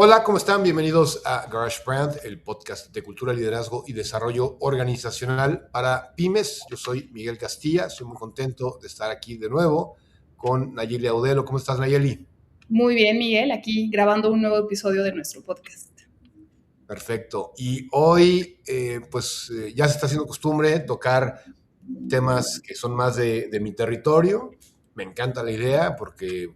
Hola, ¿cómo están? Bienvenidos a Garage Brand, el podcast de cultura, liderazgo y desarrollo organizacional para pymes. Yo soy Miguel Castilla, estoy muy contento de estar aquí de nuevo con Nayeli Audelo. ¿Cómo estás, Nayeli? Muy bien, Miguel, aquí grabando un nuevo episodio de nuestro podcast. Perfecto. Y hoy, ya se está haciendo costumbre tocar temas que son más de mi territorio. Me encanta la idea porque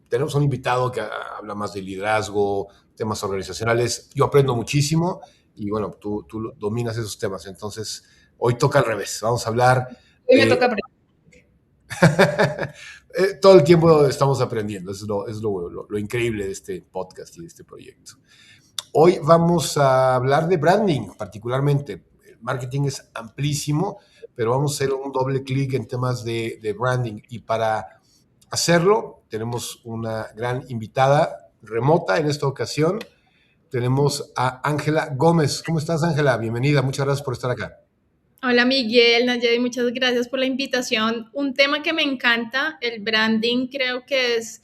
tenemos un invitado que habla más de liderazgo, temas organizacionales, yo aprendo muchísimo y bueno, tú dominas esos temas. Entonces, hoy toca al revés. Vamos a hablar Hoy me de... toca aprender. Todo el tiempo estamos aprendiendo, es lo increíble de este podcast y de este proyecto. Hoy vamos a hablar de branding, particularmente. El marketing es amplísimo, pero vamos a hacer un doble clic en temas de branding. Y para hacerlo, tenemos una gran invitada remota en esta ocasión. Tenemos a Ángela Gómez. ¿Cómo estás, Ángela? Bienvenida. Muchas gracias por estar acá. Hola Miguel, Nayeli, muchas gracias por la invitación. Un tema que me encanta, el branding, creo que es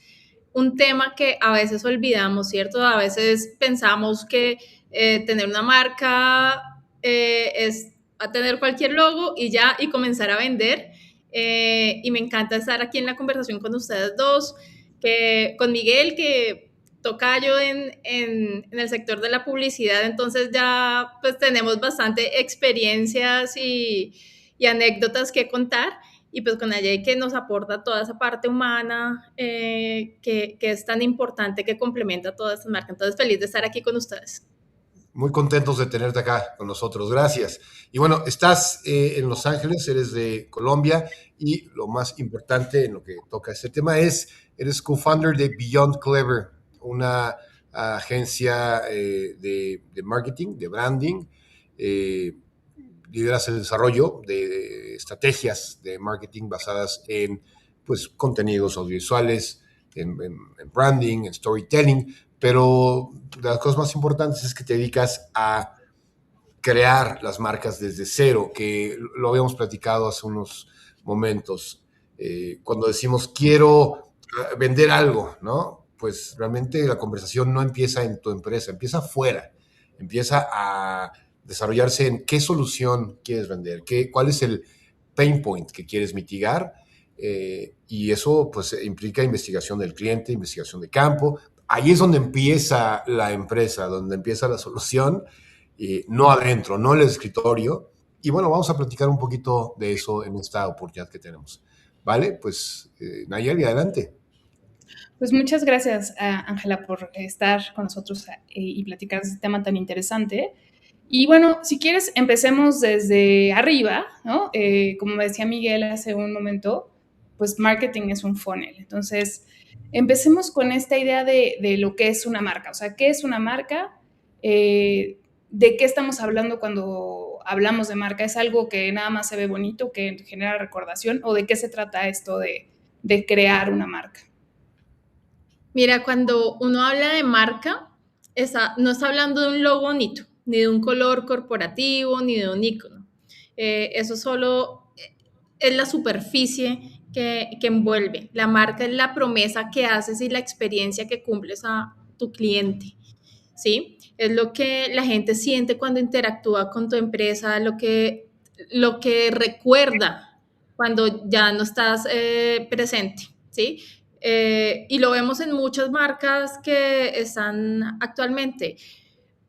un tema que a veces olvidamos, ¿cierto? A veces pensamos que tener una marca es a tener cualquier logo y ya, y comenzar a vender. Y me encanta estar aquí en la conversación con ustedes dos, con Miguel, que tocayo en el sector de la publicidad, entonces ya pues tenemos bastante experiencias y anécdotas que contar, y pues con Ayay que nos aporta toda esa parte humana que es tan importante, que complementa toda esta marca. Entonces feliz de estar aquí con ustedes. Muy contentos de tenerte acá con nosotros. Gracias. Y bueno, estás en Los Ángeles, eres de Colombia y lo más importante en lo que toca este tema es, eres co-founder de Beyond Clever, una agencia de marketing, de branding. Eh, Lideras el desarrollo de estrategias de marketing basadas en pues, contenidos audiovisuales, en branding, en storytelling, pero de las cosas más importantes es que te dedicas a crear las marcas desde cero, que lo habíamos platicado hace unos momentos. Cuando decimos quiero vender algo, ¿no? Pues realmente la conversación no empieza en tu empresa, empieza afuera, empieza a desarrollarse en qué solución quieres vender, cuál es el pain point que quieres mitigar, y eso pues implica investigación del cliente, investigación de campo. Ahí es donde empieza la empresa, donde empieza la solución, no adentro, no en el escritorio. Y bueno, vamos a platicar un poquito de eso en esta oportunidad que tenemos. ¿Vale? Pues Nayeli, adelante. Pues muchas gracias, Ángela, por estar con nosotros y platicar de este tema tan interesante. Y bueno, si quieres, empecemos desde arriba, ¿no? Como me decía Miguel hace un momento, pues marketing es un funnel. Entonces, empecemos con esta idea de lo que es una marca. O sea, ¿qué es una marca? ¿De qué estamos hablando cuando hablamos de marca? ¿Es algo que nada más se ve bonito, que genera recordación? ¿O de qué se trata esto de crear una marca? Mira, cuando uno habla de marca, no está hablando de un logo bonito, ni de un color corporativo, ni de un icono. Eso solo es la superficie que envuelve. La marca es la promesa que haces y la experiencia que cumples a tu cliente, ¿sí? Es lo que la gente siente cuando interactúa con tu empresa, lo que recuerda cuando ya no estás presente, ¿sí? Y lo vemos en muchas marcas que están actualmente.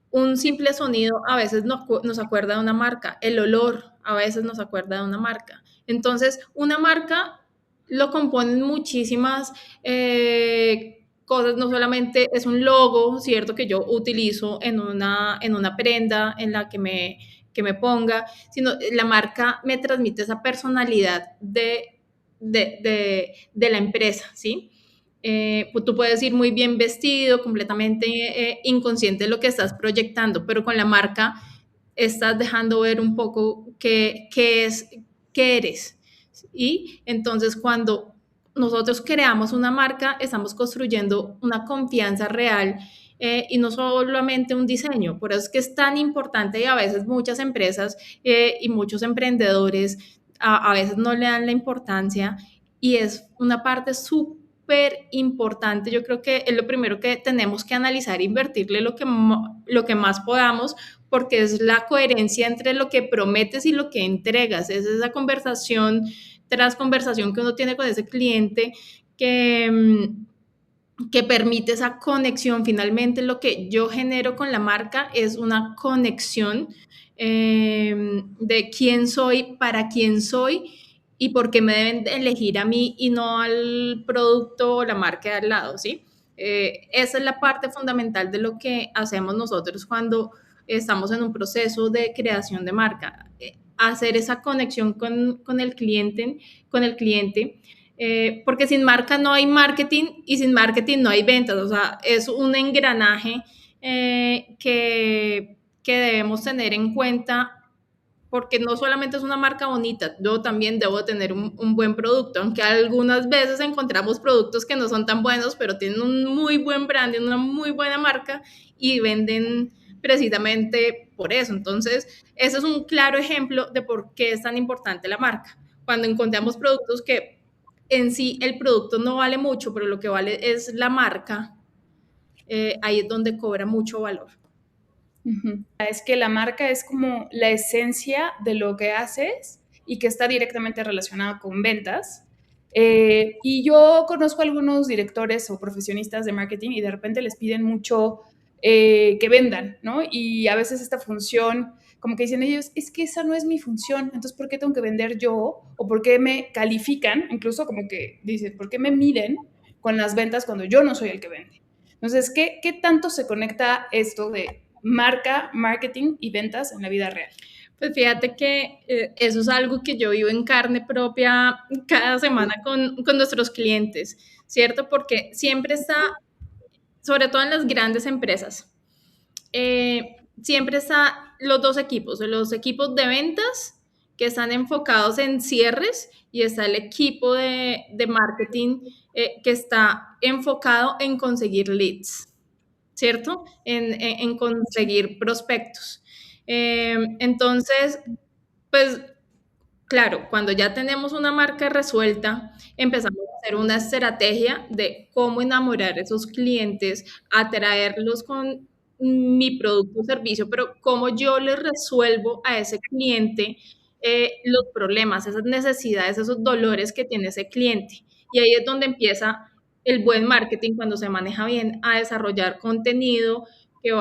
Un simple sonido a veces nos acuerda de una marca, el olor a veces nos acuerda de una marca. Entonces, una marca lo componen muchísimas cosas, no solamente es un logo, ¿cierto? Que yo utilizo en una prenda en la que me ponga, sino la marca me transmite esa personalidad de la empresa, ¿sí? Pues tú puedes ir muy bien vestido, completamente inconsciente de lo que estás proyectando, pero con la marca estás dejando ver un poco qué eres. Y entonces cuando nosotros creamos una marca, estamos construyendo una confianza real, y no solamente un diseño. Por eso es que es tan importante, y a veces muchas empresas y muchos emprendedores a veces no le dan la importancia, y es una parte súper súper importante. Yo creo que es lo primero que tenemos que analizar e invertirle lo que más podamos, porque es la coherencia entre lo que prometes y lo que entregas. Es esa conversación tras conversación que uno tiene con ese cliente que permite esa conexión. Finalmente, lo que yo genero con la marca es una conexión de quién soy, para quién soy y por qué me deben elegir a mí y no al producto o la marca de al lado, ¿sí? Esa es la parte fundamental de lo que hacemos nosotros cuando estamos en un proceso de creación de marca. Hacer esa conexión con el cliente, porque sin marca no hay marketing y sin marketing no hay ventas. O sea, es un engranaje que debemos tener en cuenta, porque no solamente es una marca bonita, yo también debo tener un buen producto, aunque algunas veces encontramos productos que no son tan buenos, pero tienen un muy buen branding, una muy buena marca y venden precisamente por eso. Entonces, ese es un claro ejemplo de por qué es tan importante la marca. Cuando encontramos productos que en sí el producto no vale mucho, pero lo que vale es la marca, ahí es donde cobra mucho valor. Es que la marca es como la esencia de lo que haces y que está directamente relacionada con ventas. Y yo conozco a algunos directores o profesionistas de marketing y de repente les piden mucho que vendan, ¿no? Y a veces esta función, como que dicen ellos, es que esa no es mi función, entonces ¿por qué tengo que vender yo? ¿O por qué me califican? Incluso como que dicen, ¿por qué me miden con las ventas cuando yo no soy el que vende? Entonces, ¿qué tanto se conecta esto de marca, marketing y ventas en la vida real? Pues fíjate que eso es algo que yo vivo en carne propia cada semana con nuestros clientes, ¿cierto? Porque siempre está, sobre todo en las grandes empresas, siempre está los dos equipos, los equipos de ventas que están enfocados en cierres y está el equipo de marketing que está enfocado en conseguir leads, ¿cierto? En conseguir prospectos. Entonces, pues claro, cuando ya tenemos una marca resuelta, empezamos a hacer una estrategia de cómo enamorar a esos clientes, atraerlos con mi producto o servicio, pero cómo yo les resuelvo a ese cliente los problemas, esas necesidades, esos dolores que tiene ese cliente. Y ahí es donde empieza el buen marketing, cuando se maneja bien, a desarrollar contenido que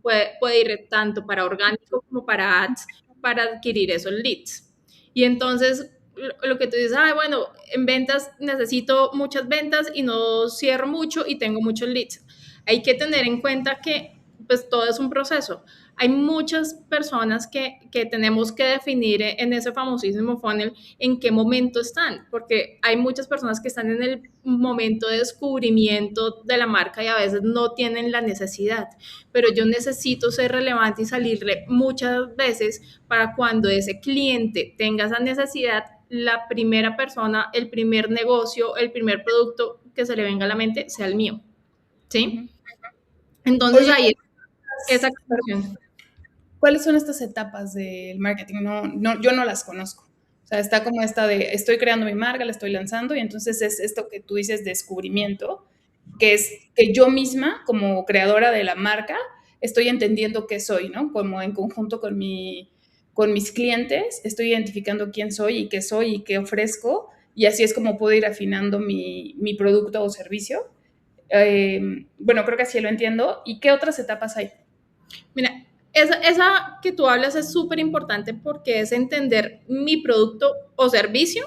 puede ir tanto para orgánico como para ads, para adquirir esos leads. Y entonces lo que tú dices, ay, bueno, en ventas necesito muchas ventas y no cierro mucho y tengo muchos leads. Hay que tener en cuenta que pues todo es un proceso. Hay muchas personas que tenemos que definir en ese famosísimo funnel en qué momento están, porque hay muchas personas que están en el momento de descubrimiento de la marca y a veces no tienen la necesidad, pero yo necesito ser relevante y salirle muchas veces para cuando ese cliente tenga esa necesidad, la primera persona, el primer negocio, el primer producto que se le venga a la mente sea el mío, ¿sí? Entonces Oye, ahí esa conversación. ¿cuáles son estas etapas del marketing? Yo no las conozco. O sea, está como esta de estoy creando mi marca, la estoy lanzando y entonces es esto que tú dices descubrimiento, que es que yo misma como creadora de la marca estoy entendiendo qué soy, ¿no? Como en conjunto con mis clientes, estoy identificando quién soy y qué ofrezco y así es como puedo ir afinando mi producto o servicio. Bueno, creo que así lo entiendo. ¿Y qué otras etapas hay? Mira, esa que tú hablas es súper importante porque es entender mi producto o servicio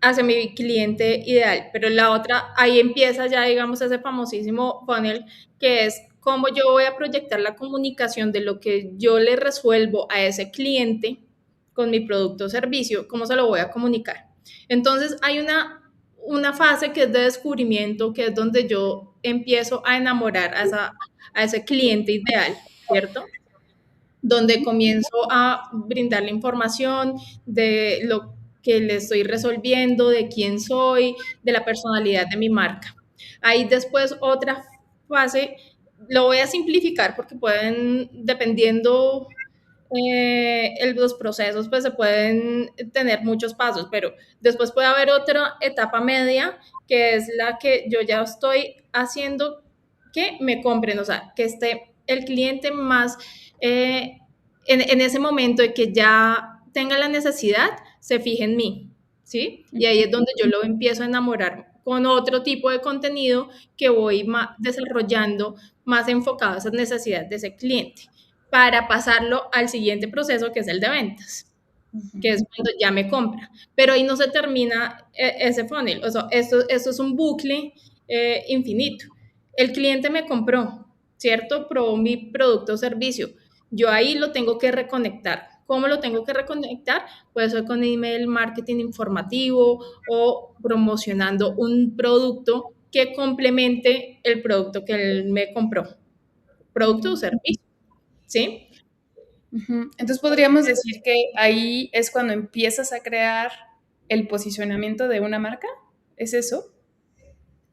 hacia mi cliente ideal, pero la otra, ahí empieza ya, digamos, ese famosísimo funnel que es cómo yo voy a proyectar la comunicación de lo que yo le resuelvo a ese cliente con mi producto o servicio, cómo se lo voy a comunicar. Entonces, hay una fase que es de descubrimiento, que es donde yo empiezo a enamorar a ese cliente ideal, ¿cierto? Donde comienzo a brindarle información de lo que le estoy resolviendo, de quién soy, de la personalidad de mi marca. Ahí después otra fase, lo voy a simplificar porque pueden, dependiendo los procesos pues se pueden tener muchos pasos, pero después puede haber otra etapa media que es la que yo ya estoy haciendo que me compren, o sea, que esté el cliente más en ese momento de que ya tenga la necesidad, se fije en mí, ¿sí? Y ahí es donde yo lo empiezo a enamorar con otro tipo de contenido que voy desarrollando más enfocado a esas necesidades de ese cliente para pasarlo al siguiente proceso que es el de ventas, que es cuando ya me compra. Pero ahí no se termina ese funnel, o sea, esto es un bucle infinito. El cliente me compró, ¿cierto? Probó mi producto o servicio. Yo ahí lo tengo que reconectar. ¿Cómo lo tengo que reconectar? Puede ser con email marketing informativo o promocionando un producto que complemente el producto que él me compró. Producto o servicio, ¿sí? Entonces podríamos decir que ahí es cuando empiezas a crear el posicionamiento de una marca. ¿Es eso?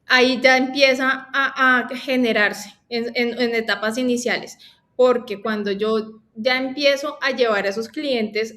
Ahí ya empieza a generarse en etapas iniciales, porque cuando yo ya empiezo a llevar a esos clientes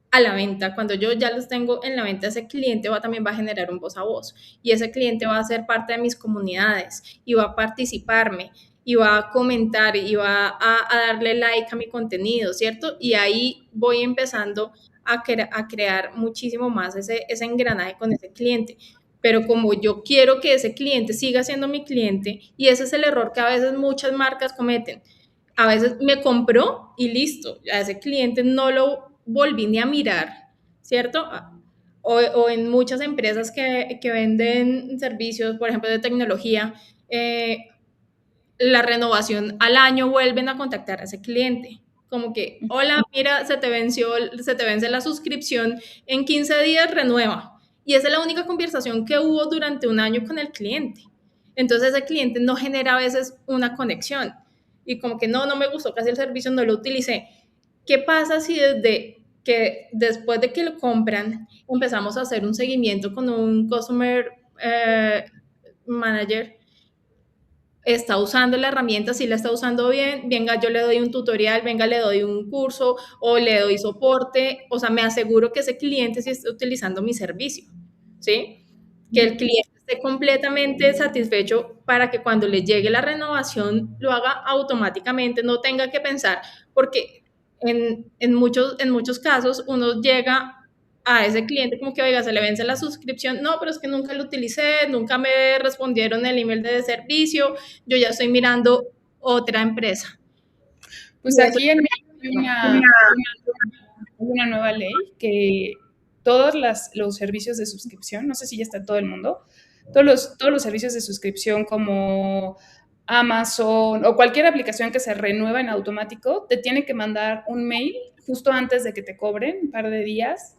a la venta, cuando yo ya los tengo en la venta, ese cliente también va a generar un voz a voz y ese cliente va a ser parte de mis comunidades y va a participarme y va a comentar y va a darle like a mi contenido, ¿cierto? Y ahí voy empezando a crear muchísimo más ese engranaje con ese cliente. Pero como yo quiero que ese cliente siga siendo mi cliente, y ese es el error que a veces muchas marcas cometen, a veces me compró y listo, a ese cliente no lo volví ni a mirar, ¿cierto? O en muchas empresas que venden servicios, por ejemplo, de tecnología, la renovación al año vuelven a contactar a ese cliente. Como que, hola, mira, se te vence la suscripción en 15 días, renueva. Y esa es la única conversación que hubo durante un año con el cliente. Entonces ese cliente no genera a veces una conexión. Y como que no me gustó casi el servicio, no lo utilicé. ¿Qué pasa si después de que lo compran empezamos a hacer un seguimiento con un customer manager? Está usando la herramienta, si la está usando bien, venga, yo le doy un tutorial, venga, le doy un curso o le doy soporte, o sea, me aseguro que ese cliente sí está utilizando mi servicio, ¿sí? Que el cliente esté completamente satisfecho para que cuando le llegue la renovación lo haga automáticamente, no tenga que pensar, porque en muchos casos uno llega a ese cliente como que, oiga, se le vence la suscripción, no, pero es que nunca lo utilicé, nunca me respondieron el email de servicio, yo ya estoy mirando otra empresa. Pues aquí en México hay una nueva ley que todos los servicios de suscripción, no sé si ya está en todo el mundo, todos los servicios de suscripción como Amazon o cualquier aplicación que se renueva en automático, te tiene que mandar un mail justo antes de que te cobren, un par de días,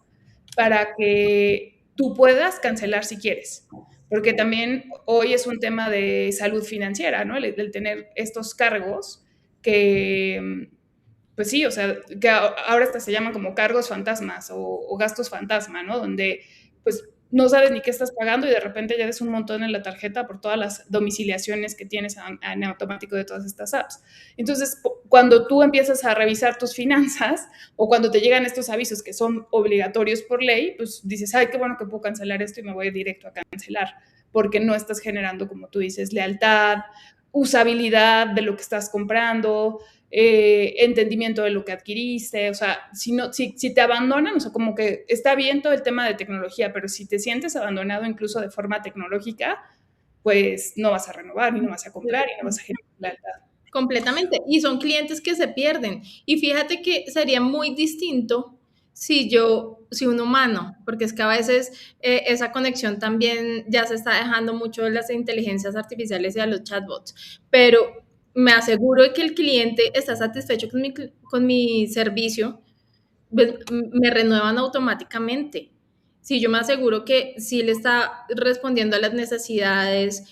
para que tú puedas cancelar si quieres. Porque también hoy es un tema de salud financiera, ¿no? El tener estos cargos que, pues sí, o sea, que ahora hasta se llaman como cargos fantasmas o gastos fantasma, ¿no? Donde pues no sabes ni qué estás pagando y de repente ya ves un montón en la tarjeta por todas las domiciliaciones que tienes en automático de todas estas apps. Entonces, cuando tú empiezas a revisar tus finanzas o cuando te llegan estos avisos que son obligatorios por ley, pues dices, ay, qué bueno que puedo cancelar esto y me voy directo a cancelar, porque no estás generando, como tú dices, lealtad, usabilidad de lo que estás comprando, entendimiento de lo que adquiriste, o sea, si te abandonan, o sea, como que está bien todo el tema de tecnología, pero si te sientes abandonado incluso de forma tecnológica, pues no vas a renovar, y no vas a comprar, y no vas a generar lealtad. Completamente. Y son clientes que se pierden. Y fíjate que sería muy distinto si un humano, porque es que a veces esa conexión también ya se está dejando mucho de las inteligencias artificiales y a los chatbots, pero me aseguro de que el cliente está satisfecho con mi servicio, me renuevan automáticamente. Si yo me aseguro que sí le está respondiendo a las necesidades,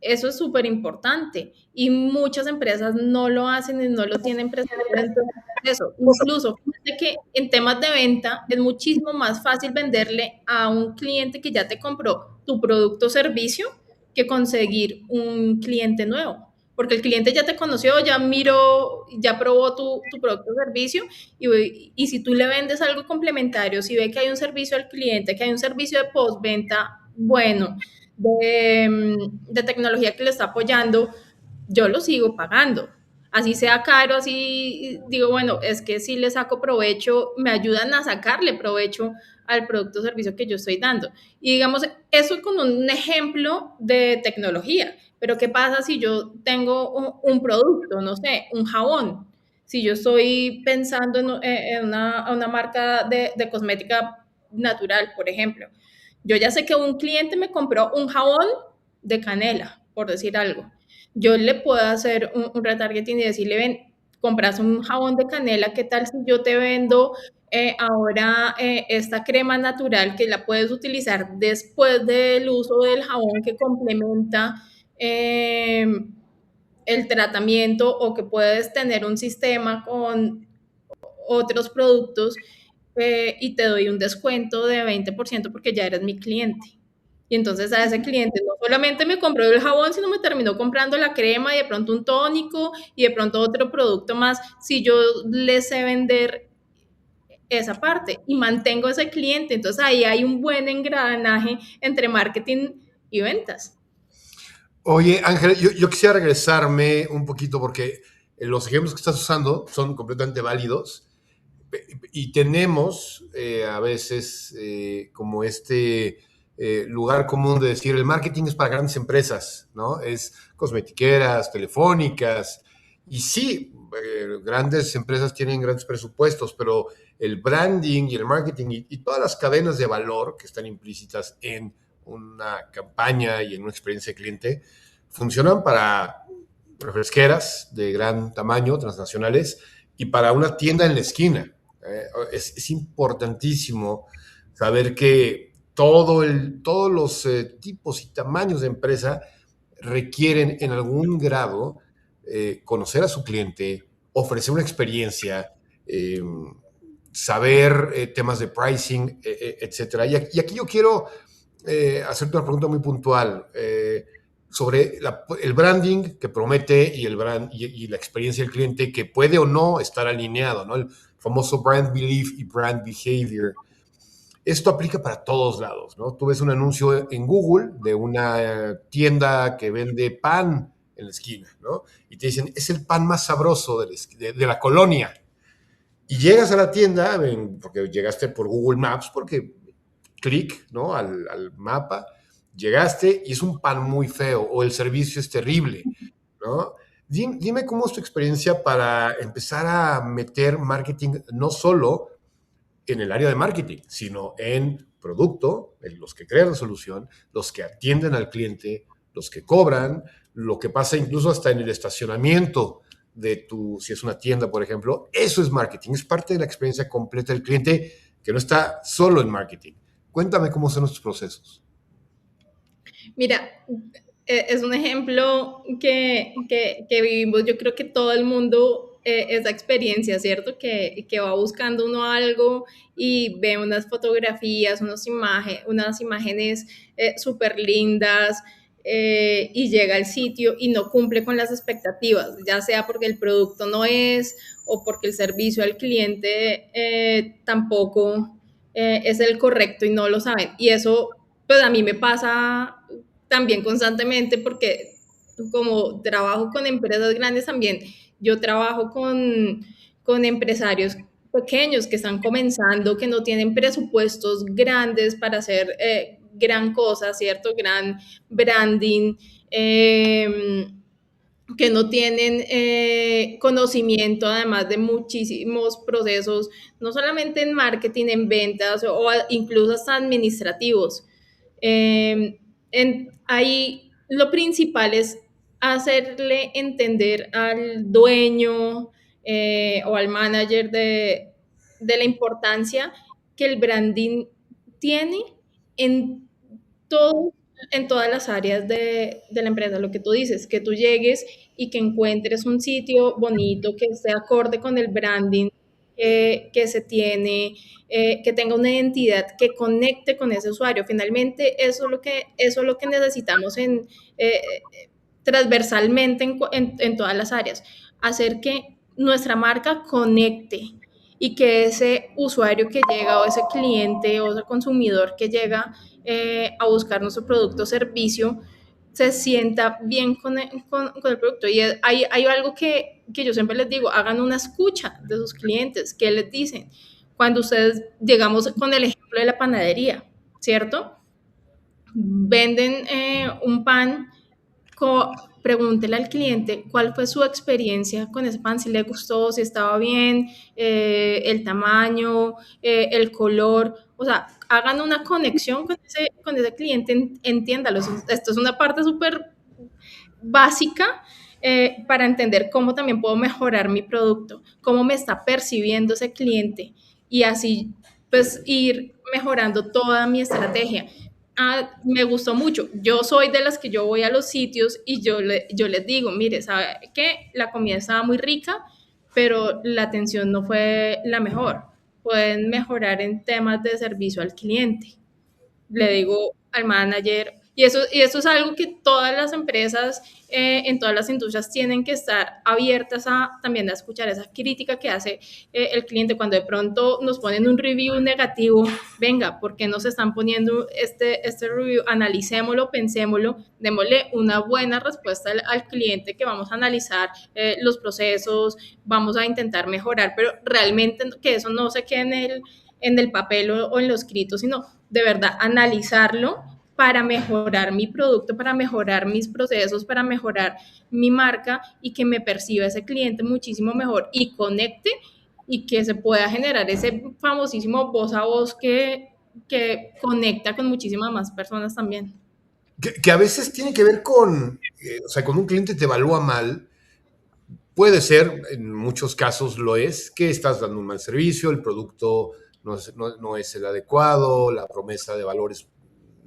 eso es súper importante y muchas empresas no lo hacen y no lo tienen presente dentro de eso. Incluso, fíjate que en temas de venta es muchísimo más fácil venderle a un cliente que ya te compró tu producto o servicio que conseguir un cliente nuevo. porque el cliente ya te conoció, ya miró, ya probó tu producto o servicio, y si tú le vendes algo complementario, si ve que hay un servicio al cliente, que hay un servicio de postventa bueno, de tecnología que le está apoyando, yo lo sigo pagando. Así sea caro, así digo, bueno, es que si le saco provecho, me ayudan a sacarle provecho al producto o servicio que yo estoy dando. Y digamos, eso con un ejemplo de tecnología. Pero ¿qué pasa si yo tengo un producto, no sé, un jabón? Si yo estoy pensando en una marca de cosmética natural, por ejemplo. Yo ya sé que un cliente me compró un jabón de canela, por decir algo. Yo le puedo hacer un retargeting y decirle, ven, compras un jabón de canela, ¿qué tal si yo te vendo ahora esta crema natural que la puedes utilizar después del uso del jabón que complementa eh, el tratamiento, o que puedes tener un sistema con otros productos y te doy un descuento de 20% porque ya eres mi cliente? Y entonces a ese cliente no solamente me compró el jabón, sino me terminó comprando la crema y de pronto un tónico y de pronto otro producto más, si yo le sé vender esa parte y mantengo a ese cliente. Entonces ahí hay un buen engranaje entre marketing y ventas. Oye, Ángel, yo quisiera regresarme un poquito porque los ejemplos que estás usando son completamente válidos y tenemos a veces como lugar común de decir el marketing es para grandes empresas, ¿no? Es cosmetiqueras, telefónicas, y sí, grandes empresas tienen grandes presupuestos, pero el branding y el marketing y todas las cadenas de valor que están implícitas en una campaña y en una experiencia de cliente funcionan para refresqueras de gran tamaño, transnacionales, y para una tienda en la esquina. Es importantísimo saber que todos los tipos y tamaños de empresa requieren en algún grado conocer a su cliente, ofrecer una experiencia, eh, saber temas de pricing, etcétera. Y aquí yo quiero hacerte una pregunta muy puntual sobre el branding que promete y, y la experiencia del cliente que puede o no estar alineado, ¿no? El famoso brand belief y brand behavior. Esto aplica para todos lados, ¿no? Tú ves un anuncio en Google de una tienda que vende pan en la esquina, ¿no? Y te dicen, es el pan más sabroso de la colonia. Y llegas a la tienda, porque llegaste por Google Maps, porque clic, ¿no? Al mapa, llegaste y es un pan muy feo o el servicio es terrible, ¿no? Dime cómo es tu experiencia para empezar a meter marketing no solo en el área de marketing, sino en producto, en los que crean la solución, los que atienden al cliente, los que cobran, lo que pasa incluso hasta en el estacionamiento si es una tienda, por ejemplo. Eso es marketing, es parte de la experiencia completa del cliente que no está solo en marketing. Cuéntame cómo son estos procesos. Mira, es un ejemplo que vivimos, yo creo que todo el mundo, esa experiencia, ¿cierto? Que va buscando uno algo y ve unas fotografías, unas imágenes súper lindas, y llega al sitio y no cumple con las expectativas, ya sea porque el producto no es, o porque el servicio al cliente tampoco es el correcto y no lo saben. Y eso, pues a mí me pasa también constantemente, porque como trabajo con empresas grandes también, yo trabajo con empresarios pequeños que están comenzando, que no tienen presupuestos grandes para hacer gran cosa, ¿cierto? Gran branding, que no tienen conocimiento además de muchísimos procesos, no solamente en marketing, en ventas o incluso hasta administrativos. Ahí lo principal es hacerle entender al dueño o al manager de la importancia que el branding tiene en todo, en todas las áreas de la empresa. Lo que tú dices, que tú llegues y que encuentres un sitio bonito, que esté acorde con el branding que se tiene, que tenga una identidad que conecte con ese usuario. Finalmente, eso es lo que necesitamos transversalmente en todas las áreas, hacer que nuestra marca conecte y que ese usuario que llega o ese cliente o ese consumidor que llega a buscar nuestro producto o servicio se sienta bien con el producto. Y hay algo que yo siempre les digo, hagan una escucha de sus clientes, ¿qué les dicen? Cuando ustedes, llegamos con el ejemplo de la panadería, ¿cierto? Venden un pan, pregúntele al cliente cuál fue su experiencia con ese pan, si le gustó, si estaba bien, el tamaño, el color, o sea, hagan una conexión con ese cliente, entiéndalo. Esto es una parte súper básica para entender cómo también puedo mejorar mi producto, cómo me está percibiendo ese cliente y así pues ir mejorando toda mi estrategia. Me gustó mucho. Yo soy de las que yo voy a los sitios y yo les digo, mire, ¿sabe qué? La comida estaba muy rica, pero la atención no fue la mejor. Pueden mejorar en temas de servicio al cliente. Le digo al manager, y eso es algo que todas las empresas en todas las industrias tienen que estar abiertas a también a escuchar esa crítica que hace el cliente cuando de pronto nos ponen un review negativo. Venga, ¿por qué nos están poniendo este review? Analicémoslo, pensémoslo, démosle una buena respuesta al cliente, que vamos a analizar los procesos, vamos a intentar mejorar, pero realmente que eso no se quede en el papel o en lo escrito, sino de verdad analizarlo para mejorar mi producto, para mejorar mis procesos, para mejorar mi marca y que me perciba ese cliente muchísimo mejor y conecte y que se pueda generar ese famosísimo voz a voz que conecta con muchísimas más personas también. Que a veces tiene que ver con, o sea, cuando un cliente te evalúa mal, puede ser, en muchos casos lo es, que estás dando un mal servicio, el producto no es el adecuado, la promesa de valores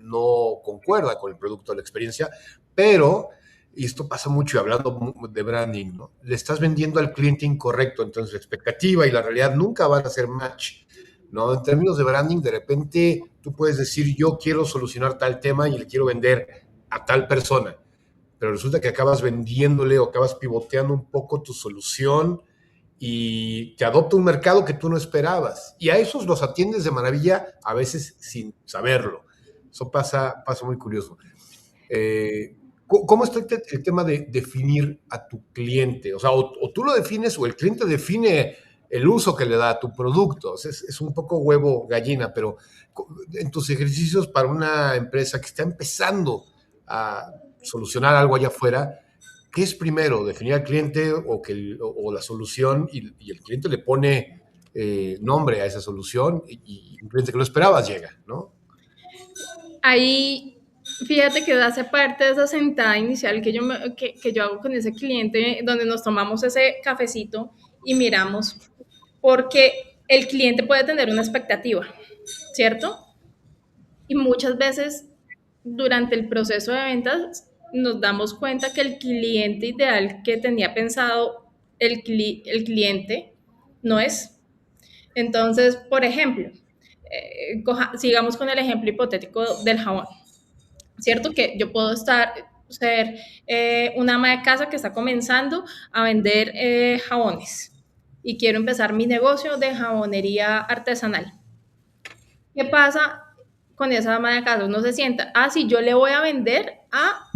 no concuerda con el producto, la experiencia, pero, y esto pasa mucho, y hablando de branding, ¿no? Le estás vendiendo al cliente incorrecto, entonces la expectativa y la realidad nunca van a ser match, ¿no? En términos de branding, de repente tú puedes decir, yo quiero solucionar tal tema y le quiero vender a tal persona, pero resulta que acabas vendiéndole o acabas pivoteando un poco tu solución y te adopta un mercado que tú no esperabas. Y a esos los atiendes de maravilla, a veces sin saberlo. Eso pasa muy curioso. ¿Cómo está el tema de definir a tu cliente? O sea, o tú lo defines o el cliente define el uso que le da a tu producto. O sea, es un poco huevo gallina, pero en tus ejercicios para una empresa que está empezando a solucionar algo allá afuera, ¿qué es primero? ¿Definir al cliente o la solución y el cliente le pone nombre a esa solución y un cliente que lo esperabas llega, ¿no? Ahí, fíjate que hace parte de esa sentada inicial que yo hago con ese cliente, donde nos tomamos ese cafecito y miramos, porque el cliente puede tener una expectativa, ¿cierto? Y muchas veces durante el proceso de ventas nos damos cuenta que el cliente ideal que tenía pensado el cliente no es. Entonces, por ejemplo, sigamos con el ejemplo hipotético del jabón, ¿cierto? Que yo puedo ser una ama de casa que está comenzando a vender jabones y quiero empezar mi negocio de jabonería artesanal. ¿Qué pasa con esa ama de casa? Uno se sienta, sí, yo le voy a vender a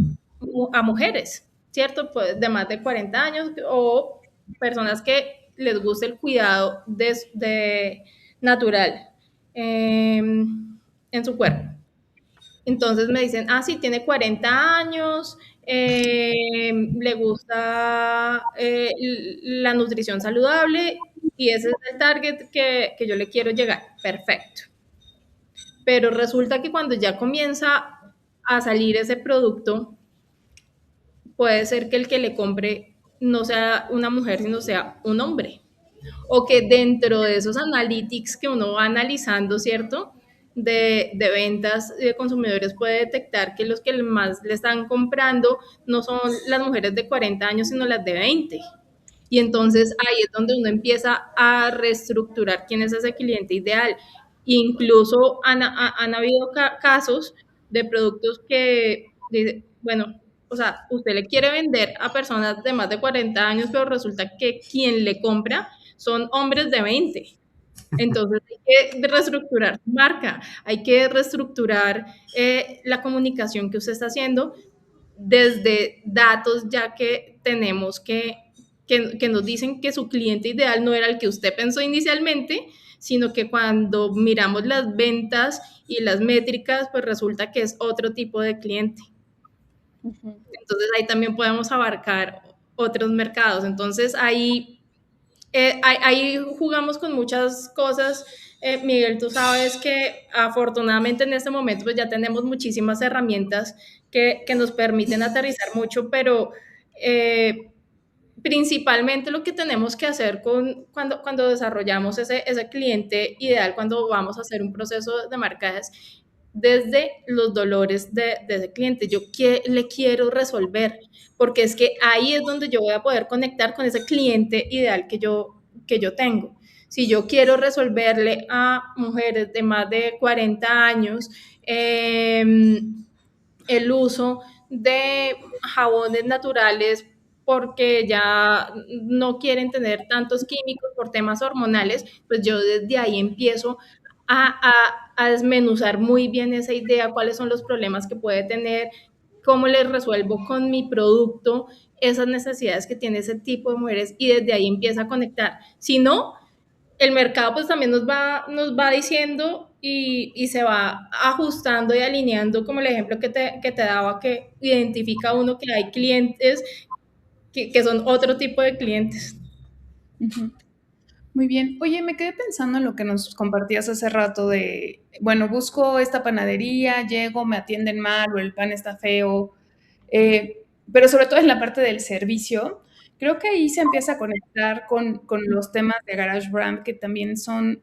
mujeres, ¿cierto? Pues de más de 40 años o personas que les guste el cuidado de natural en su cuerpo. Entonces me dicen, sí, tiene 40 años, le gusta la nutrición saludable y ese es el target que yo le quiero llegar. Perfecto. Pero resulta que cuando ya comienza a salir ese producto, puede ser que el que le compre no sea una mujer, sino sea un hombre. O que dentro de esos analytics que uno va analizando, ¿cierto? De ventas de consumidores puede detectar que los que más le están comprando no son las mujeres de 40 años, sino las de 20. Y entonces ahí es donde uno empieza a reestructurar quién es ese cliente ideal. Incluso han habido casos de productos que, bueno, o sea, usted le quiere vender a personas de más de 40 años, pero resulta que quien le compra son hombres de 20. Entonces hay que reestructurar su marca, hay que reestructurar la comunicación que usted está haciendo desde datos ya que tenemos que nos dicen que su cliente ideal no era el que usted pensó inicialmente, sino que cuando miramos las ventas y las métricas, pues resulta que es otro tipo de cliente. Entonces ahí también podemos abarcar otros mercados. Entonces ahí jugamos con muchas cosas. Miguel, tú sabes que afortunadamente en este momento pues ya tenemos muchísimas herramientas que nos permiten aterrizar mucho, pero principalmente lo que tenemos que hacer cuando desarrollamos ese cliente ideal, cuando vamos a hacer un proceso de marca, es desde los dolores de ese cliente. Yo le quiero resolver, porque es que ahí es donde yo voy a poder conectar con ese cliente ideal que yo tengo. Si yo quiero resolverle a mujeres de más de 40 años el uso de jabones naturales porque ya no quieren tener tantos químicos por temas hormonales, pues yo desde ahí empiezo a desmenuzar muy bien esa idea, cuáles son los problemas que puede tener, cómo les resuelvo con mi producto esas necesidades que tiene ese tipo de mujeres y desde ahí empieza a conectar. Si no, el mercado pues también nos va diciendo y se va ajustando y alineando, como el ejemplo que te daba, que identifica uno que hay clientes que son otro tipo de clientes. Muy bien. Oye, me quedé pensando en lo que nos compartías hace rato de, bueno, busco esta panadería, llego, me atienden mal o el pan está feo, pero sobre todo en la parte del servicio, creo que ahí se empieza a conectar con los temas de GarageBand que también son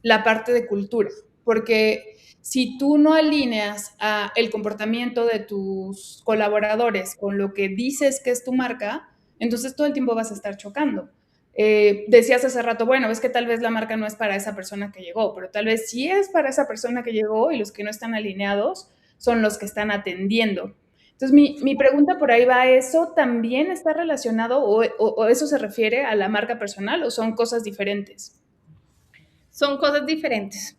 la parte de cultura, porque si tú no alineas el comportamiento de tus colaboradores con lo que dices que es tu marca, entonces todo el tiempo vas a estar chocando. Decías hace rato, bueno, es que tal vez la marca no es para esa persona que llegó, pero tal vez sí es para esa persona que llegó y los que no están alineados son los que están atendiendo. Entonces, mi pregunta por ahí va, ¿eso también está relacionado o eso se refiere a la marca personal o son cosas diferentes? Son cosas diferentes.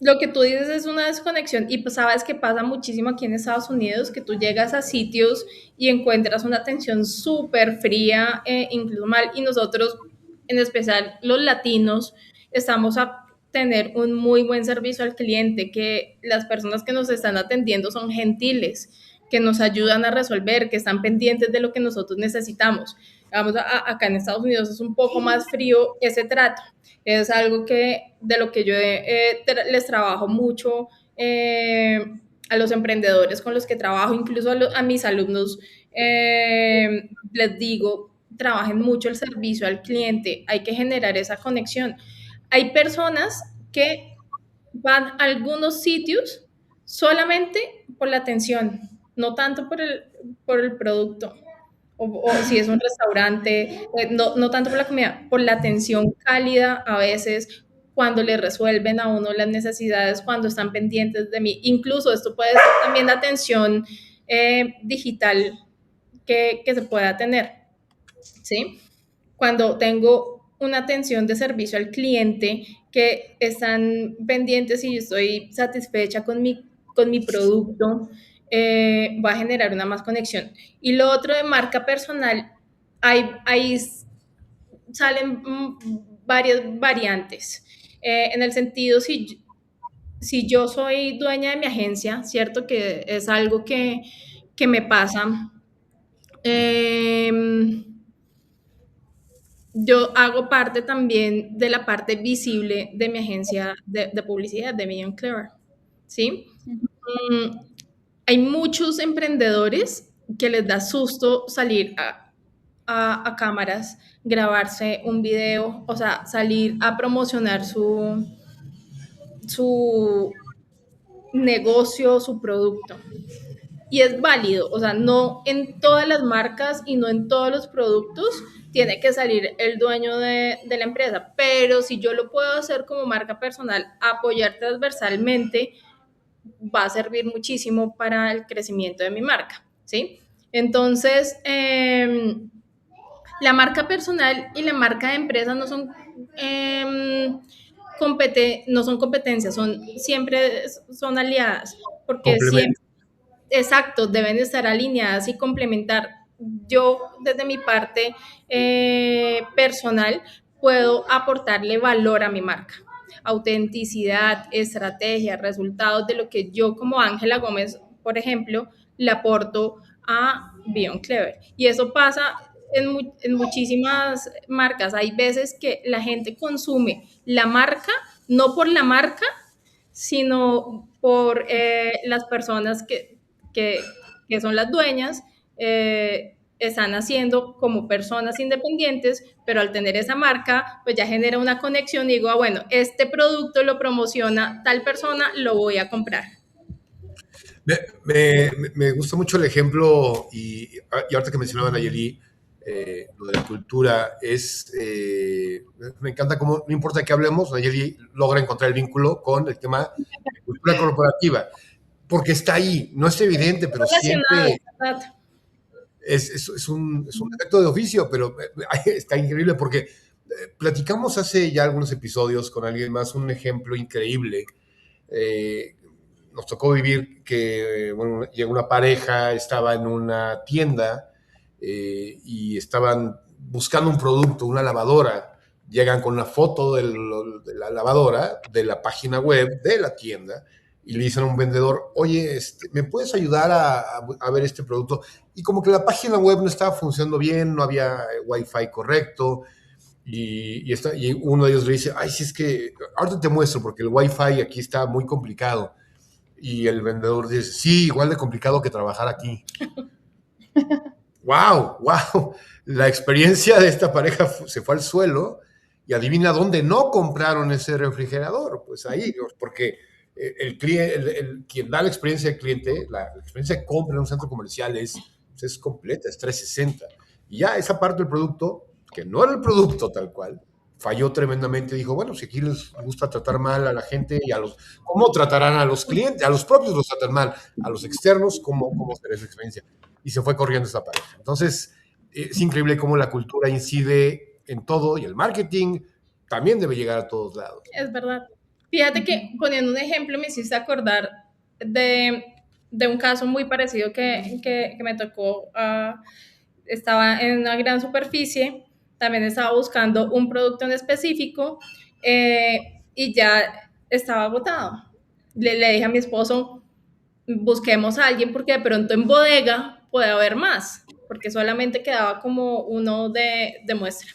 Lo que tú dices es una desconexión y pues sabes que pasa muchísimo aquí en Estados Unidos, que tú llegas a sitios y encuentras una atención súper fría, incluso mal, y nosotros, en especial los latinos, estamos a tener un muy buen servicio al cliente, que las personas que nos están atendiendo son gentiles, que nos ayudan a resolver, que están pendientes de lo que nosotros necesitamos. Vamos, acá en Estados Unidos es un poco más frío ese trato. Es algo de lo que yo les trabajo mucho a los emprendedores con los que trabajo, incluso a mis alumnos, les digo, trabajen mucho el servicio al cliente, hay que generar esa conexión. Hay personas que van a algunos sitios solamente por la atención, no tanto por el producto. O si es un restaurante, no tanto por la comida, por la atención cálida a veces, cuando le resuelven a uno las necesidades, cuando están pendientes de mí. Incluso esto puede ser también atención digital que se pueda tener, ¿sí? Cuando tengo una atención de servicio al cliente, que están pendientes y yo estoy satisfecha con mi producto, va a generar una más conexión. Y lo otro de marca personal, ahí salen varias variantes. En el sentido, si yo soy dueña de mi agencia, ¿cierto? Que es algo que me pasa. Yo hago parte también de la parte visible de mi agencia de publicidad, de Million Clever, ¿sí? Hay muchos emprendedores que les da susto salir a cámaras, grabarse un video, o sea, salir a promocionar su negocio, su producto. Y es válido, o sea, no en todas las marcas y no en todos los productos tiene que salir el dueño de la empresa, pero si yo lo puedo hacer como marca personal, apoyar transversalmente va a servir muchísimo para el crecimiento de mi marca, ¿sí? Entonces, la marca personal y la marca de empresa no son competencias, siempre son aliadas, porque Complemento. siempre, exacto, deben estar alineadas y complementar. Yo, desde mi parte personal, puedo aportarle valor a mi marca. Autenticidad, estrategia, resultados de lo que yo como Ángela Gómez, por ejemplo, le aporto a Beyond Clever. Y eso pasa en muchísimas marcas. Hay veces que la gente consume la marca, no por la marca, sino por las personas que son las dueñas, están haciendo como personas independientes, pero al tener esa marca, pues ya genera una conexión y digo, bueno, este producto lo promociona tal persona, lo voy a comprar. Me gusta mucho el ejemplo y ahorita que mencionaba Nayeli, lo de la cultura, me encanta cómo, no importa qué hablemos, Nayeli logra encontrar el vínculo con el tema de cultura corporativa, porque está ahí, no es evidente, pero Relacionado, siempre ¿verdad? es un efecto de oficio, pero está increíble porque platicamos hace ya algunos episodios con alguien más un ejemplo increíble. Nos tocó vivir que, bueno, llegó una pareja, estaba en una tienda y estaban buscando un producto, una lavadora. Llegan con una foto de la lavadora, de la página web de la tienda, y le dicen a un vendedor, oye, ¿me puedes ayudar a ver este producto? Y como que la página web no estaba funcionando bien, no había wifi correcto, y uno de ellos le dice, ay, si es que ahorita te muestro porque el wifi aquí está muy complicado. Y el vendedor dice, sí, igual de complicado que trabajar aquí. ¡Wow! ¡Wow! La experiencia de esta pareja se fue al suelo y adivina dónde no compraron ese refrigerador. Pues ahí, porque quien da la experiencia del cliente, la experiencia de compra en un centro comercial es completa, es 360. Y ya esa parte del producto, que no era el producto tal cual, falló tremendamente. Dijo, bueno, si aquí les gusta tratar mal a la gente y ¿cómo tratarán a los clientes? A los propios los tratan mal, a los externos, ¿cómo será esa experiencia? Y se fue corriendo esta pareja. Entonces, es increíble cómo la cultura incide en todo y el marketing también debe llegar a todos lados. Es verdad. Fíjate que poniendo un ejemplo me hiciste acordar de un caso muy parecido que me tocó. Estaba en una gran superficie, también estaba buscando un producto en específico y ya estaba agotado. Le dije a mi esposo, busquemos a alguien porque de pronto en bodega puede haber más, porque solamente quedaba como uno de muestra.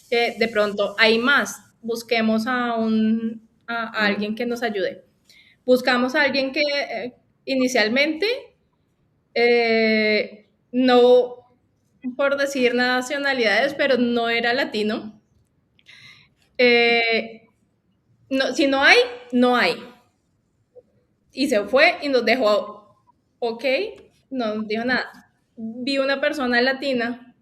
De pronto hay más, busquemos a alguien que nos ayude. Buscamos a alguien que inicialmente no por decir nacionalidades, pero no era latino. No, si no hay, no hay. Y se fue y nos dejó, ok, no nos dijo nada. Vi una persona latina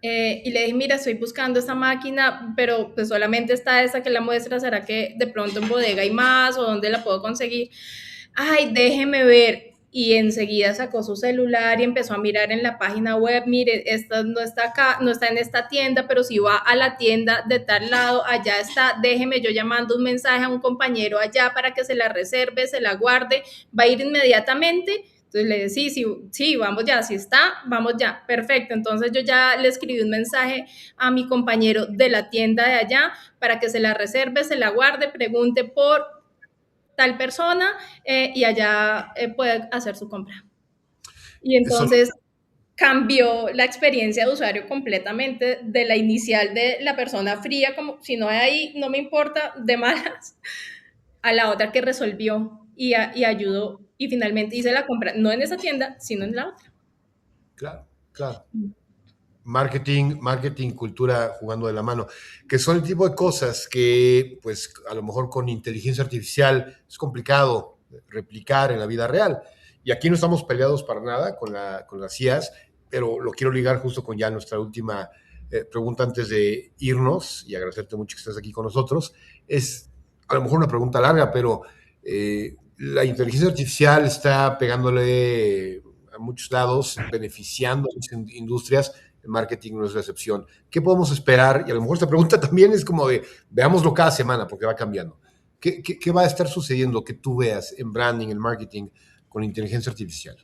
y le dije, mira, estoy buscando esta máquina, pero pues solamente está esa que la muestra, ¿será que de pronto en bodega hay más o dónde la puedo conseguir? Ay, déjeme ver. Y enseguida sacó su celular y empezó a mirar en la página web, mire, esta no está acá, no está en esta tienda, pero si va a la tienda de tal lado, allá está, déjeme yo llamando un mensaje a un compañero allá para que se la reserve, se la guarde, va a ir inmediatamente. Entonces le dije, sí, vamos ya, si está, vamos ya, perfecto. Entonces yo ya le escribí un mensaje a mi compañero de la tienda de allá para que se la reserve, se la guarde, pregunte por tal persona y allá puede hacer su compra. Y Eso, entonces cambió la experiencia de usuario completamente de la inicial de la persona fría, como si no hay ahí, no me importa, de malas, a la otra que resolvió y ayudó y finalmente hice la compra, no en esa tienda, sino en la otra. claro, claro. Marketing, cultura jugando de la mano, que son el tipo de cosas que, pues, a lo mejor con inteligencia artificial es complicado replicar en la vida real. Y aquí no estamos peleados para nada con las IAs, pero lo quiero ligar justo con ya nuestra última pregunta antes de irnos y agradecerte mucho que estés aquí con nosotros. Es a lo mejor una pregunta larga, pero la inteligencia artificial está pegándole a muchos lados, beneficiando a muchas industrias. El marketing no es la excepción. ¿Qué podemos esperar? Y a lo mejor esta pregunta también es como de, veámoslo cada semana porque va cambiando. ¿Qué va a estar sucediendo que tú veas en branding, en marketing, con inteligencia artificial?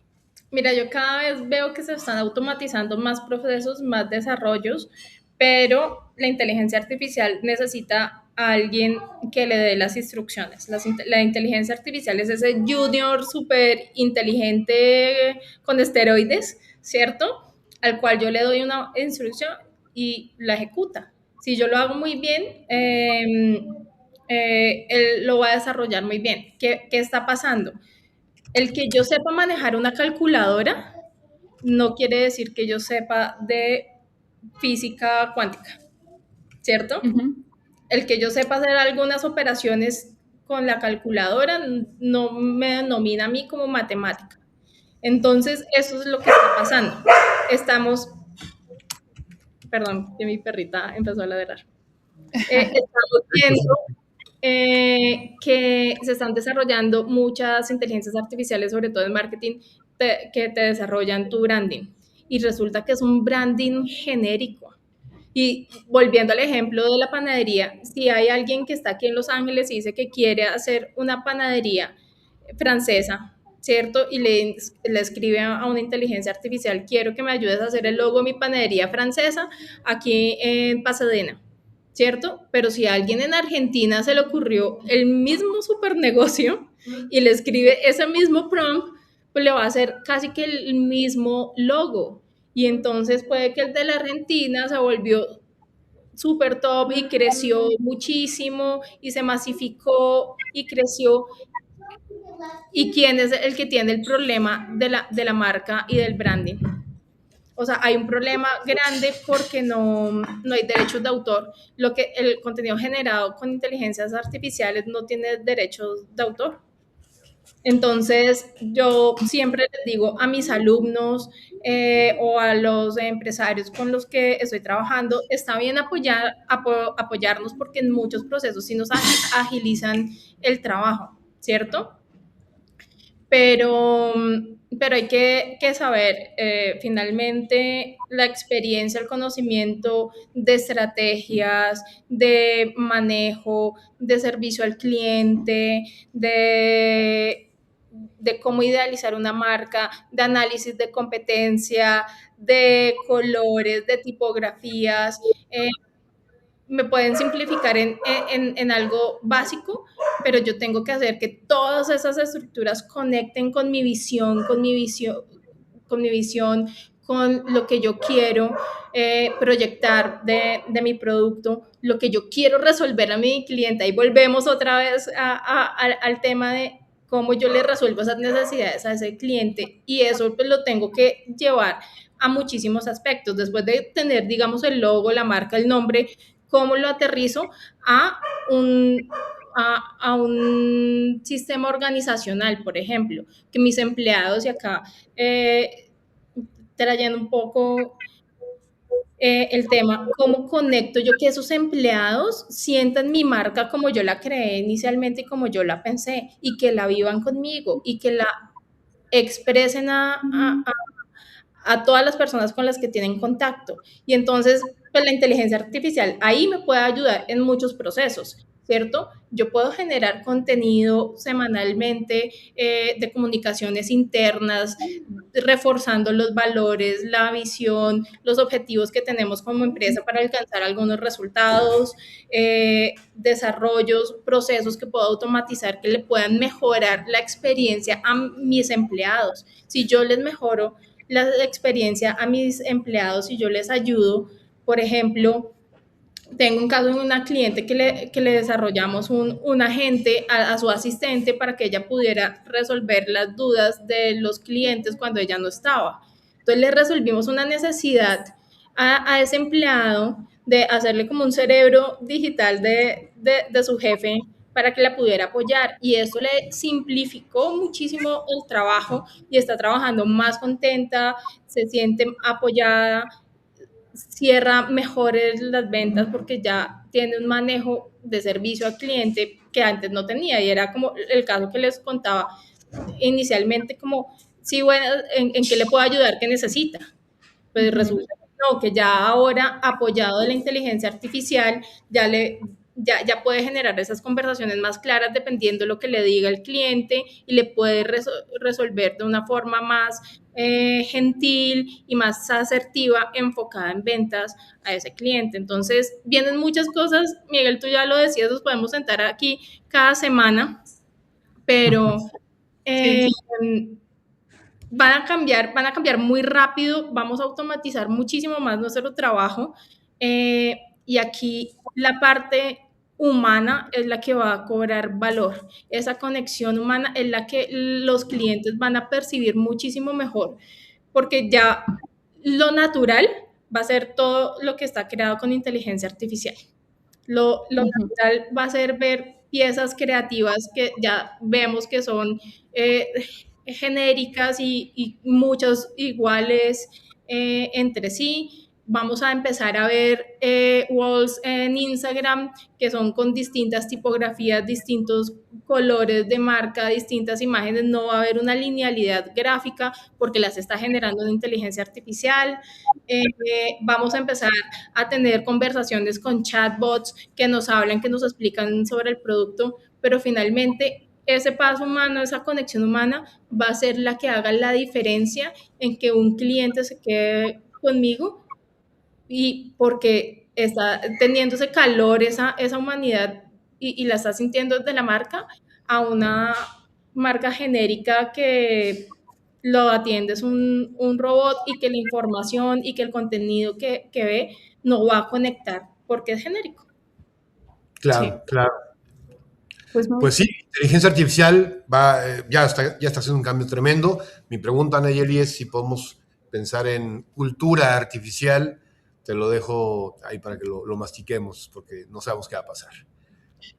Mira, yo cada vez veo que se están automatizando más procesos, más desarrollos, pero la inteligencia artificial necesita a alguien que le dé las instrucciones. La inteligencia artificial es ese junior súper inteligente con esteroides, ¿cierto? Al cual yo le doy una instrucción y la ejecuta. Si yo lo hago muy bien, él lo va a desarrollar muy bien. ¿Qué está pasando? El que yo sepa manejar una calculadora no quiere decir que yo sepa de física cuántica, ¿cierto? El que yo sepa hacer algunas operaciones con la calculadora no me denomina a mí como matemática. Entonces, eso es lo que está pasando. Perdón, que mi perrita empezó a ladrar. Estamos viendo que se están desarrollando muchas inteligencias artificiales, sobre todo en marketing, que te desarrollan tu branding. Y resulta que es un branding genérico. Y volviendo al ejemplo de la panadería, si hay alguien que está aquí en Los Ángeles y dice que quiere hacer una panadería francesa, ¿cierto? Y le escribe a una inteligencia artificial, quiero que me ayudes a hacer el logo de mi panadería francesa aquí en Pasadena, ¿cierto? Pero si a alguien en Argentina se le ocurrió el mismo super negocio y le escribe ese mismo prompt, pues le va a hacer casi que el mismo logo. Y entonces puede que el de la Argentina se volvió súper top y creció muchísimo y se masificó y creció. ¿Y quién es el que tiene el problema de la marca y del branding? O sea, hay un problema grande porque no hay derechos de autor. El contenido generado con inteligencias artificiales no tiene derechos de autor. Entonces, yo siempre les digo a mis alumnos o a los empresarios con los que estoy trabajando, está bien apoyarnos porque en muchos procesos sí nos agilizan el trabajo, ¿cierto? Pero, pero hay que saber, finalmente, la experiencia, el conocimiento de estrategias, de manejo, de servicio al cliente, de cómo idealizar una marca, de análisis de competencia, de colores, de tipografías. Me pueden simplificar en algo básico, pero yo tengo que hacer que todas esas estructuras conecten con mi visión, con lo que yo quiero proyectar de mi producto, lo que yo quiero resolver a mi cliente. Y volvemos otra vez al tema de cómo yo le resuelvo esas necesidades a ese cliente, y eso pues lo tengo que llevar a muchísimos aspectos. Después de tener, digamos, el logo, la marca, el nombre, cómo lo aterrizo a un sistema organizacional, por ejemplo, que mis empleados, y acá trayendo un poco el tema, cómo conecto yo que esos empleados sientan mi marca como yo la creé inicialmente y como yo la pensé, y que la vivan conmigo y que la expresen a todas las personas con las que tienen contacto. Y entonces, pues la inteligencia artificial ahí me puede ayudar en muchos procesos, ¿cierto? Yo puedo generar contenido semanalmente de comunicaciones internas, reforzando los valores, la visión, los objetivos que tenemos como empresa para alcanzar algunos resultados, desarrollos, procesos que puedo automatizar que le puedan mejorar la experiencia a mis empleados. Si yo les mejoro la experiencia a mis empleados y yo les ayudo, por ejemplo, tengo un caso de una cliente que le desarrollamos un agente a su asistente para que ella pudiera resolver las dudas de los clientes cuando ella no estaba. Entonces le resolvimos una necesidad a ese empleado de hacerle como un cerebro digital de su jefe para que la pudiera apoyar, y eso le simplificó muchísimo el trabajo y está trabajando más contenta, se siente apoyada. cierra mejor las ventas porque ya tiene un manejo de servicio al cliente que antes no tenía, y era como el caso que les contaba inicialmente, como, sí, bueno, ¿en qué le puedo ayudar? ¿Qué necesita? Pues resulta que no, que ya ahora, apoyado de la inteligencia artificial, ya puede generar esas conversaciones más claras dependiendo de lo que le diga el cliente, y le puede resolver de una forma más gentil y más asertiva, enfocada en ventas a ese cliente. Entonces, vienen muchas cosas. Miguel, tú ya lo decías, nos podemos sentar aquí cada semana, pero Sí. eh, van a cambiar muy rápido, vamos a automatizar muchísimo más nuestro trabajo, y aquí la parte humana es la que va a cobrar valor. Esa conexión humana es la que los clientes van a percibir muchísimo mejor, porque ya lo natural va a ser todo lo que está creado con inteligencia artificial. Lo natural va a ser ver piezas creativas que ya vemos que son eh, genéricas y muchas iguales entre sí. Vamos a empezar a ver walls en Instagram que son con distintas tipografías, distintos colores de marca, distintas imágenes. No va a haber una linealidad gráfica porque las está generando una inteligencia artificial. Vamos a empezar a tener conversaciones con chatbots que nos hablan, que nos explican sobre el producto, pero finalmente ese paso humano, esa conexión humana va a ser la que haga la diferencia en que un cliente se quede conmigo, y porque está teniendo ese calor, esa humanidad, y la está sintiendo desde la marca, a una marca genérica que lo atiende es un robot, y que la información y que el contenido que ve no va a conectar porque es genérico. Sí, Claro, claro. pues muy Pues sí, inteligencia artificial ya está haciendo un cambio tremendo. Mi pregunta, Nayeli, es si podemos pensar en cultura artificial. Te lo dejo ahí para que lo mastiquemos, porque no sabemos qué va a pasar.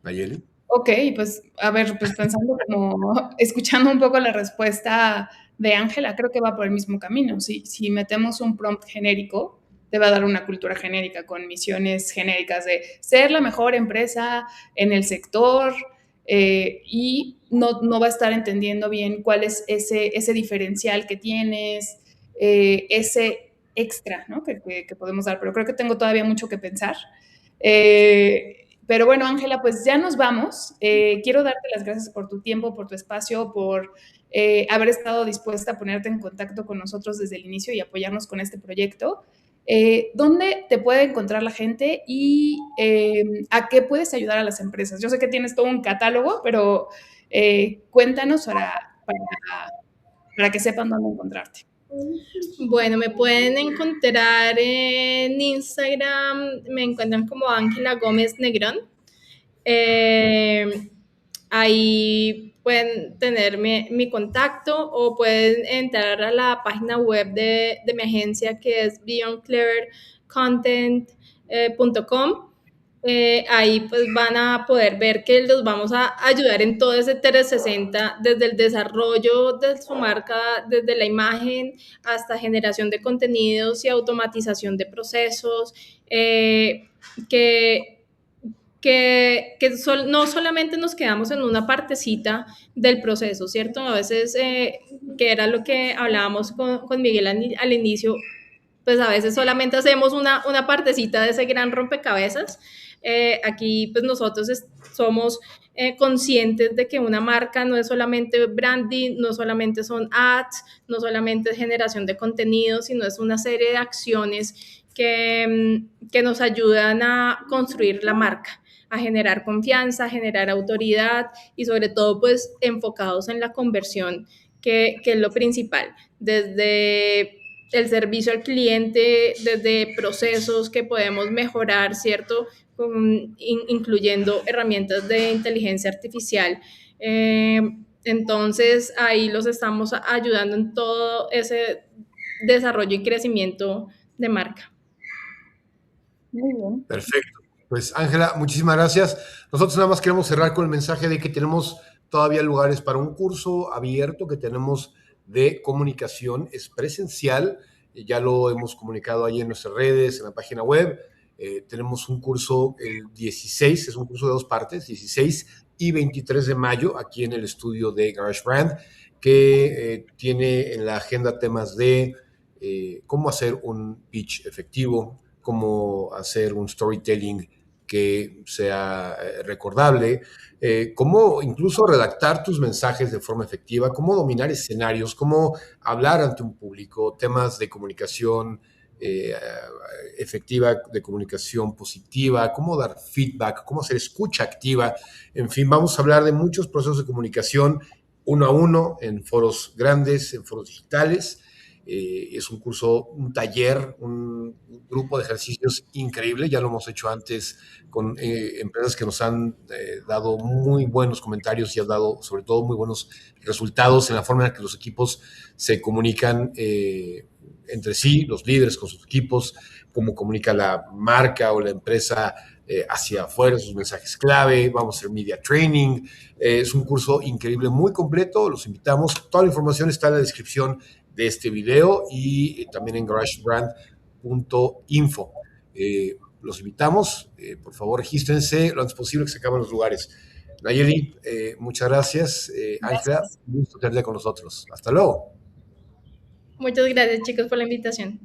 Nayeli. Ok, pues a ver, pues pensando como, escuchando un poco la respuesta de Ángela, creo que va por el mismo camino. Si metemos un prompt genérico, te va a dar una cultura genérica con misiones genéricas de ser la mejor empresa en el sector, y no va a estar entendiendo bien cuál es ese diferencial que tienes, ese extra, ¿no? que podemos dar. Pero creo que tengo todavía mucho que pensar. Pero bueno, Ángela, pues ya nos vamos. Quiero darte las gracias por tu tiempo, por tu espacio, por haber estado dispuesta a ponerte en contacto con nosotros desde el inicio y apoyarnos con este proyecto. ¿Dónde te puede encontrar la gente y a qué puedes ayudar a las empresas? Yo sé que tienes todo un catálogo, pero cuéntanos para que sepan dónde encontrarte. Bueno, me pueden encontrar en Instagram, me encuentran como Ángela Gómez Negrón. Ahí pueden tener mi contacto, o pueden entrar a la página web de mi agencia, que es beyondclevercontent.com. Ahí pues van a poder ver que los vamos a ayudar en todo ese 360, desde el desarrollo de su marca, desde la imagen hasta generación de contenidos y automatización de procesos, que no solamente nos quedamos en una partecita del proceso, ¿cierto? A veces, que era lo que hablábamos con Miguel al inicio, pues a veces solamente hacemos una partecita de ese gran rompecabezas. Aquí pues nosotros somos conscientes de que una marca no es solamente branding, no solamente son ads, no solamente es generación de contenido, sino es una serie de acciones que nos ayudan a construir la marca, a generar confianza, a generar autoridad, y sobre todo pues enfocados en la conversión, que es lo principal, desde el servicio al cliente, desde procesos que podemos mejorar, ¿cierto? Incluyendo herramientas de inteligencia artificial. Entonces, ahí los estamos ayudando en todo ese desarrollo y crecimiento de marca. Muy bien. Perfecto. Pues Ángela, muchísimas gracias. Nosotros nada más queremos cerrar con el mensaje de que tenemos todavía lugares para un curso abierto que tenemos de comunicación. Es presencial, ya lo hemos comunicado ahí en nuestras redes, en la página web. Tenemos un curso el 16, es un curso de 2 partes, 16 y 23 de mayo, aquí en el estudio de GarageBand, que tiene en la agenda temas de cómo hacer un pitch efectivo, cómo hacer un storytelling que sea recordable, cómo incluso redactar tus mensajes de forma efectiva, cómo dominar escenarios, cómo hablar ante un público, temas de comunicación efectiva, de comunicación positiva, cómo dar feedback, cómo hacer escucha activa. En fin, vamos a hablar de muchos procesos de comunicación uno a uno, en foros grandes, en foros digitales. Es un curso, un taller, un grupo de ejercicios increíble. Ya lo hemos hecho antes con empresas que nos han dado muy buenos comentarios y han dado sobre todo muy buenos resultados en la forma en la que los equipos se comunican entre sí, los líderes con sus equipos, cómo comunica la marca o la empresa hacia afuera, sus mensajes clave. Vamos a hacer media training. Es un curso increíble, muy completo. Los invitamos. Toda la información está en la descripción de este video y también en garagebrand.info. Los invitamos. Por favor, regístrense lo antes posible, que se acaban los lugares. Nayeli, muchas gracias. Ángela, un gusto tenerte con nosotros. Hasta luego. Muchas gracias, chicos, por la invitación.